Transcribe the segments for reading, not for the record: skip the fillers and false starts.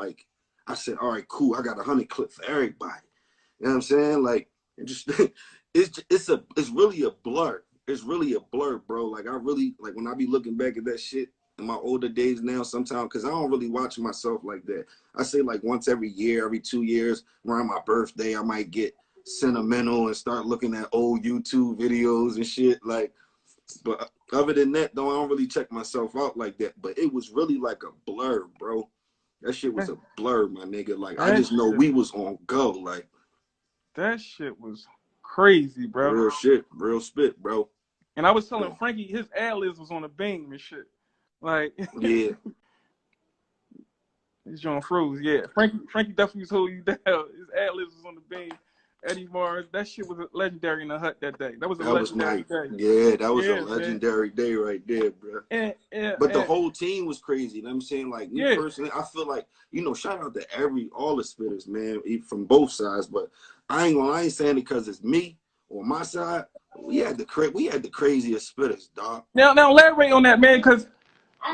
like, I said, all right, cool. I got 100 clip for everybody. You know what I'm saying? Like, it just, it's really a blur. It's really a blur, bro. Like, I really, like, when I be looking back at that shit in my older days now, sometimes, because I don't really watch myself like that. I say, like, once every year, every 2 years, around my birthday, I might get sentimental and start looking at old YouTube videos and shit. Like, but other than that, though, I don't really check myself out like that. But it was really like a blur, bro. That shit was a blur, my nigga. Like, I just know we was on go. Like, that shit was crazy, bro. Real shit, real spit, bro. And I was telling Frankie his ad-libs was on the beam and shit. Like, yeah. His joint froze. Yeah, Frankie definitely told you that his ad-libs was on the beam. Eddie Mars, that shit was legendary in the hut that day. That was a legendary day. Yeah, that was a legendary day right there, bro. But the whole team was crazy. You know what I'm saying? Like, me personally, I feel like, you know, shout out to all the spitters, man, from both sides. But I ain't saying it because it's me or my side. We had the craziest spitters, dog. Now elaborate on that, man, because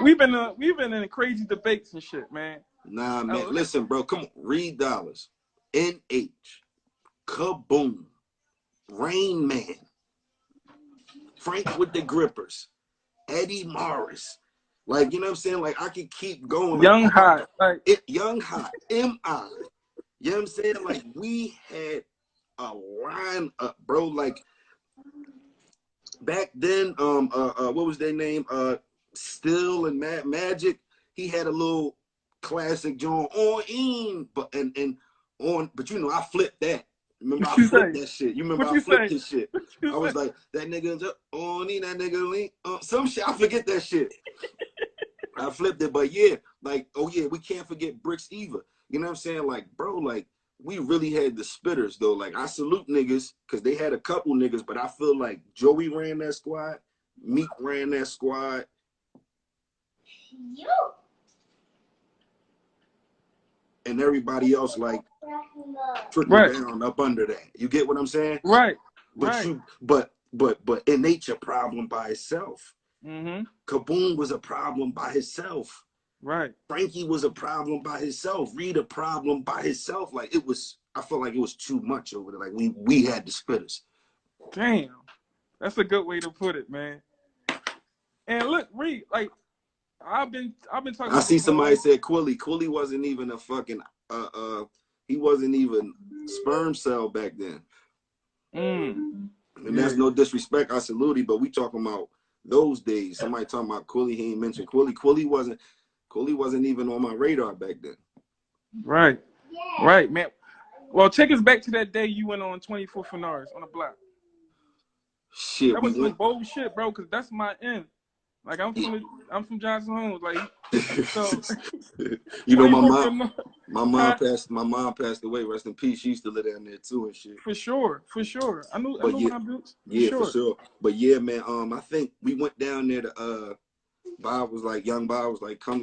we've been in crazy debates and shit, man. Nah, man. Listen, bro. Come on. Reed Dollarz, NH, Kaboom, Rain Man, Frank with the Grippers, Eddie Morris. Like, you know what I'm saying? Like, I could keep going. Young Hot. Like, Young Hot, M.I. You know what I'm saying? Like, we had a line up, bro. Like, back then, what was their name? Still and Magic. He had a little classic joint on, but you know, I flipped that. Remember, I flipped that shit. You remember I flipped this shit. I was like, that nigga on, that nigga link, some shit. I forget that shit. I flipped it, but yeah, like, oh yeah, we can't forget Bricks Eva. You know what I'm saying? Like, bro, like, we really had the spitters though. Like, I salute niggas because they had a couple niggas, but I feel like Joey ran that squad, Meek ran that squad. And everybody else like trickle down up under that. You get what I'm saying? Right. But in nature, problem by itself. Mm-hmm. Kaboom was a problem by himself. Right. Frankie was a problem by himself. Reed a problem by himself. Like, it was. I felt like it was too much over there. Like, we had the spitters. Damn, that's a good way to put it, man. And look, Reed, like, I've been talking. I see somebody said Quilly wasn't even a fucking he wasn't even sperm cell back then. And that's no disrespect. I salute him, but we talking about those days. Somebody talking about Quilly, he ain't mentioned Quilly. Quilly wasn't even on my radar back then. Right, man. Well, take us back to that day you went on 24 Finars on the block. Shit, that was some bold shit, bro. Cause that's my end. Like, I'm from Johnson Homes. Like, so you know, my mom passed away. Rest in peace. She used to live down there too and shit. For sure. I knew my boots. For sure. But yeah, man. I think we went down there to Bob was like, young Bob was like, come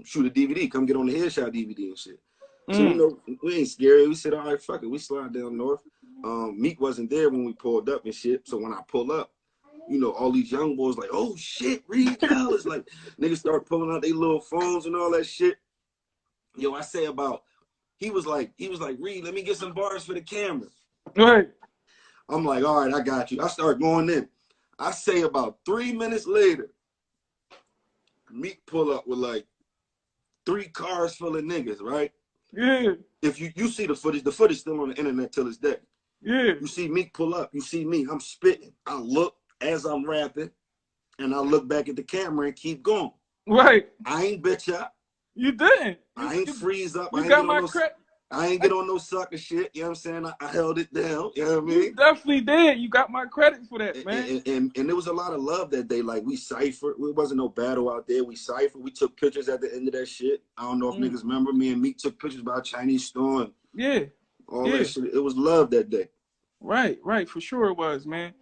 shoot a DVD. Come get on the Headshot DVD and shit. So, you know, we ain't scary. We said, all right, fuck it. We slide down north. Meek wasn't there when we pulled up and shit. So when I pull up, you know, all these young boys like, oh shit, Reed Dollarz. Like, niggas start pulling out their little phones and all that shit. Yo, I say about, he was like, Reed, let me get some bars for the camera. Right. I'm like, all right, I got you. I start going in. I say about 3 minutes later, Meek pull up with like 3 cars full of niggas, right? Yeah. If you see the footage still on the internet till this day. Yeah. You see Meek pull up, you see me, I'm spitting. I look as I'm rapping, and I look back at the camera and keep going. Right. I ain't bitch up. You didn't. I ain't freeze up. You got my credit. I ain't get on no sucker shit. You know what I'm saying? I held it down. You know what I mean? You definitely did. You got my credit for that, man. And there was a lot of love that day. Like, we ciphered. It wasn't no battle out there. We ciphered. We took pictures at the end of that shit. I don't know if niggas remember. Me and Meek took pictures by a Chinese store. And all that shit. It was love that day. Right. For sure it was, man.